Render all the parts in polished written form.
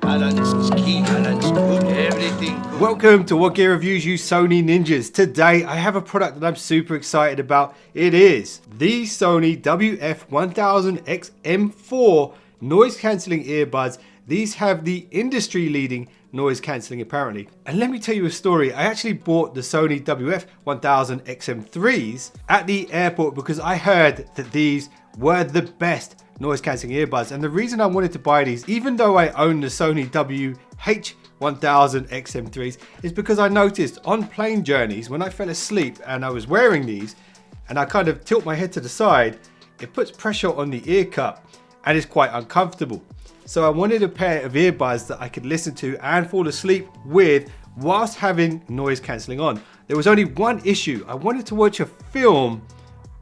Balance is key, balance good, everything good. Welcome to What Gear Reviews You Sony Ninjas. Today I have a product that I'm super excited about. It is the Sony WF-1000XM4 noise cancelling earbuds. These have the industry leading noise cancelling apparently. And let me tell you a story. I actually bought the Sony WF-1000XM3s at the airport because I heard that these were the best noise cancelling earbuds. And the reason I wanted to buy these, even though I own the Sony WH-1000XM3s, is because I noticed on plane journeys when I fell asleep and I was wearing these and I kind of tilt my head to the side, it puts pressure on the ear cup and it's quite uncomfortable. So I wanted a pair of earbuds that I could listen to and fall asleep with whilst having noise cancelling on. There was only one issue. I wanted to watch a film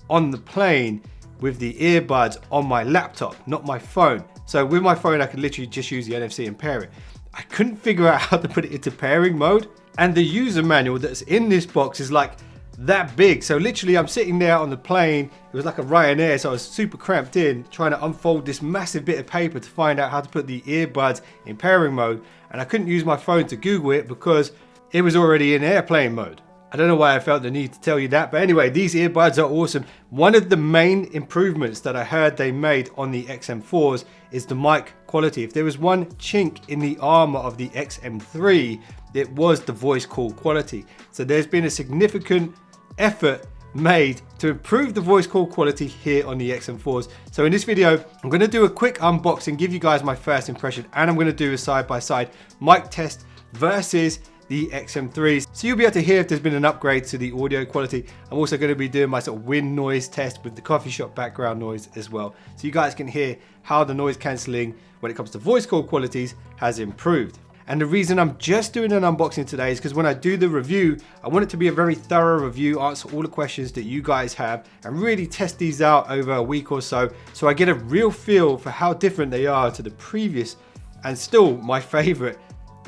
on the plane with the earbuds on my laptop, not my phone. So with my phone, I could literally just use the NFC and pair it. I couldn't figure out how to put it into pairing mode. And the user manual that's in this box is like that big. So literally I'm sitting there on the plane. It was like a Ryanair, so I was super cramped in trying to unfold this massive bit of paper to find out how to put the earbuds in pairing mode. And I couldn't use my phone to Google it because it was already in airplane mode. I don't know why I felt the need to tell you that, but anyway, these earbuds are awesome. One of the main improvements that I heard they made on the XM4s is the mic quality. If there was one chink in the armor of the XM3, it was the voice call quality. So there's been a significant effort made to improve the voice call quality here on the XM4s. So in this video, I'm going to do a quick unboxing, give you guys my first impression, and I'm going to do a side-by-side mic test versus the XM3s. So you'll be able to hear if there's been an upgrade to the audio quality. I'm also going to be doing my sort of wind noise test with the coffee shop background noise as well. So you guys can hear how the noise cancelling when it comes to voice call qualities has improved. And the reason I'm just doing an unboxing today is because when I do the review, I want it to be a very thorough review, answer all the questions that you guys have, and really test these out over a week or so I get a real feel for how different they are to the previous and still my favorite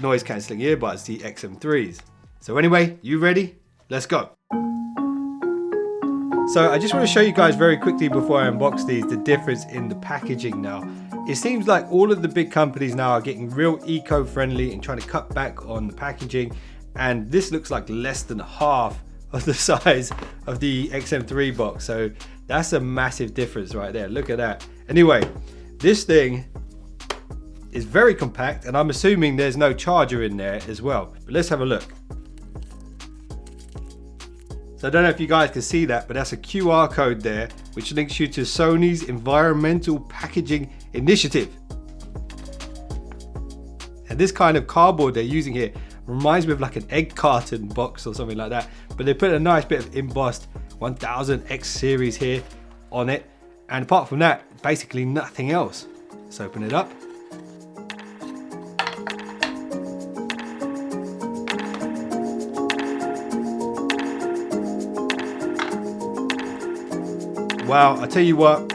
noise cancelling earbuds, the XM3s. So anyway, you ready? Let's go. So I just want to show you guys very quickly before I unbox these, the difference in the packaging now. It seems like all of the big companies now are getting real eco-friendly and trying to cut back on the packaging. And this looks like less than half of the size of the XM3 box. So that's a massive difference right there. Look at that. Anyway, this thing is very compact and I'm assuming there's no charger in there as well. But let's have a look. So I don't know if you guys can see that, but that's a QR code there, which links you to Sony's Environmental Packaging Initiative. And this kind of cardboard they're using here reminds me of like an egg carton box or something like that. But they put a nice bit of embossed 1000X series here on it. And apart from that, basically nothing else. Let's open it up. Wow, I tell you what,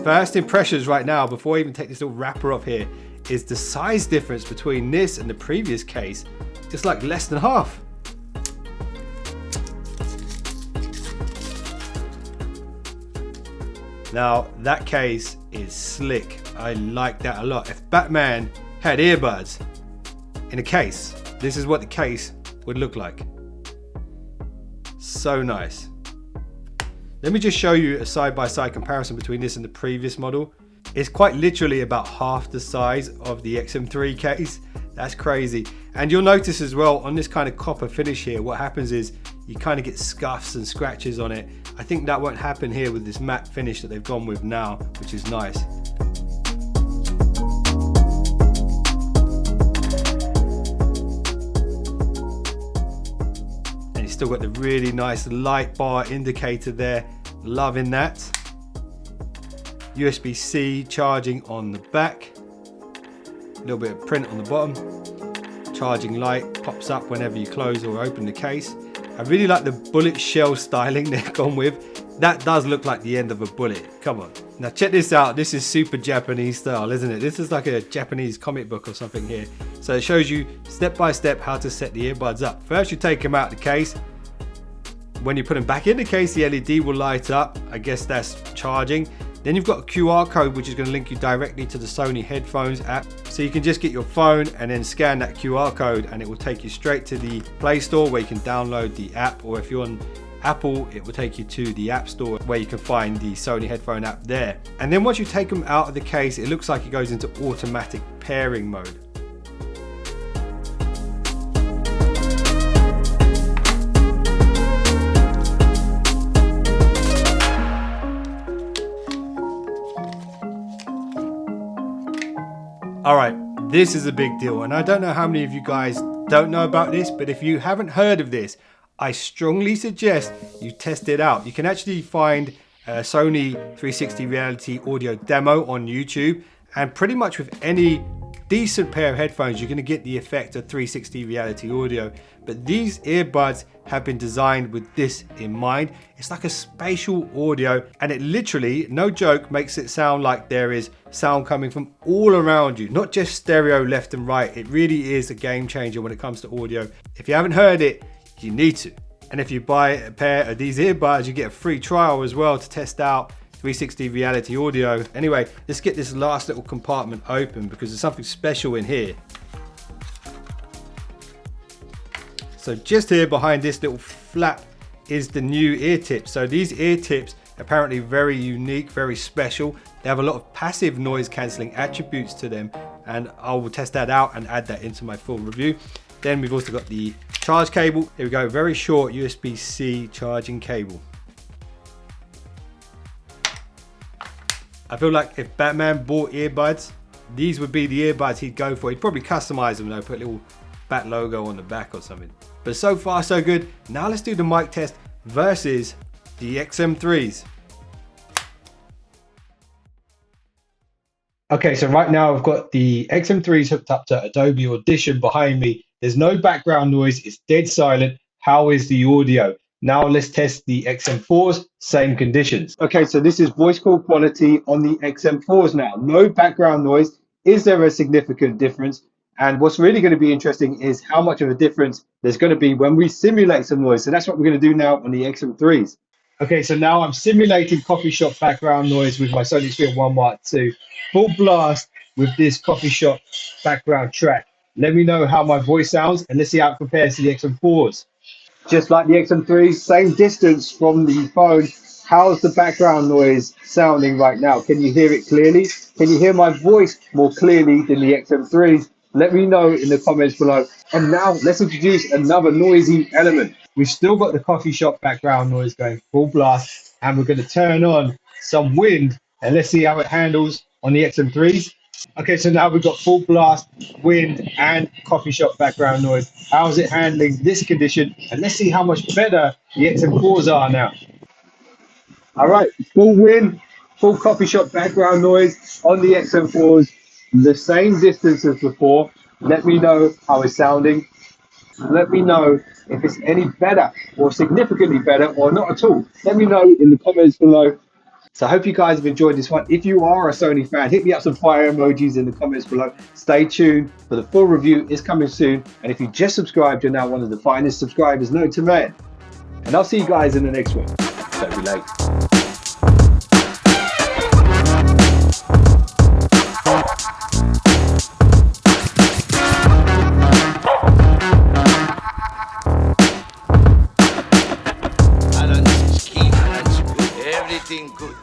first impressions right now, before I even take this little wrapper off here, is the size difference between this and the previous case. It's like less than half. Now, that case is slick. I like that a lot. If Batman had earbuds in a case, this is what the case would look like. So nice. Let me just show you a side-by-side comparison between this and the previous model. It's quite literally about half the size of the XM3 case. That's crazy. And you'll notice as well on this kind of copper finish here, what happens is you kind of get scuffs and scratches on it. I think that won't happen here with this matte finish that they've gone with now, which is nice. Still got the really nice light bar indicator there, loving that. USB-C charging on the back, a little bit of print on the bottom. Charging light pops up whenever you close or open the case. I really like the bullet shell styling they've gone with. That does look like the end of a bullet, come on. Now check this out, this is super Japanese style, isn't it? This is like a Japanese comic book or something here. So it shows you step by step how to set the earbuds up. First you take them out of the case. When you put them back in the case, the LED will light up. I guess that's charging. Then you've got a QR code which is going to link you directly to the Sony headphones app. So you can just get your phone and then scan that QR code and it will take you straight to the Play Store where you can download the app, or if you're on Apple, it will take you to the App Store where you can find the Sony headphone app there. And then once you take them out of the case, it looks like it goes into automatic pairing mode. Alright, this is a big deal, and I don't know how many of you guys don't know about this, but if you haven't heard of this, I strongly suggest you test it out. You can actually find a Sony 360 Reality Audio demo on YouTube, and pretty much with any decent pair of headphones, you're going to get the effect of 360 Reality Audio. But these earbuds have been designed with this in mind. It's like a spatial audio, and it literally, no joke, makes it sound like there is sound coming from all around you, not just stereo left and right. It really is a game changer when it comes to audio. If you haven't heard it, you need to. And if you buy a pair of these earbuds, you get a free trial as well to test out 360 Reality Audio. Anyway, let's get this last little compartment open because there's something special in here. So just here behind this little flap is the new ear tips. So these ear tips apparently very unique, very special. They have a lot of passive noise cancelling attributes to them, and I will test that out and add that into my full review. Then we've also got the charge cable. Here we go, very short USB-C charging cable. I feel like if Batman bought earbuds, these would be the earbuds he'd go for. He'd probably customize them though, put a little Bat logo on the back or something. But so far so good. Now let's do the mic test versus the XM3s. Okay, so right now I've got the XM3s hooked up to Adobe Audition behind me. There's no background noise, it's dead silent. How is the audio? Now let's test the XM4s, same conditions. Okay, so this is voice call quality on the XM4s now. No background noise. Is there a significant difference? And what's really going to be interesting is how much of a difference there's going to be when we simulate some noise. So that's what we're going to do now on the XM3s. Okay, so now I'm simulating coffee shop background noise with my Sony Xperia 1 Mark II. Full blast with this coffee shop background track. Let me know how my voice sounds and let's see how it compares to the XM4s. Just like the XM3s, same distance from the phone. How's the background noise sounding right now? Can you hear it clearly? Can you hear my voice more clearly than the XM3s? Let me know in the comments below. And now let's introduce another noisy element. We've still got the coffee shop background noise going full blast, and we're going to turn on some wind and let's see how it handles on the XM3s. Okay, so now we've got full blast, wind, and coffee shop background noise. How's it handling this condition? And let's see how much better the XM4s are now. All right, full wind, full coffee shop background noise on the XM4s, the same distance as before. Let me know how it's sounding. Let me know if it's any better or significantly better or not at all. Let me know in the comments below. So I hope you guys have enjoyed this one. If you are a Sony fan, hit me up some fire emojis in the comments below. Stay tuned for the full review is coming soon. And if you just subscribed, you're now one of the finest subscribers known to man. And I'll see you guys in the next one. Don't be late.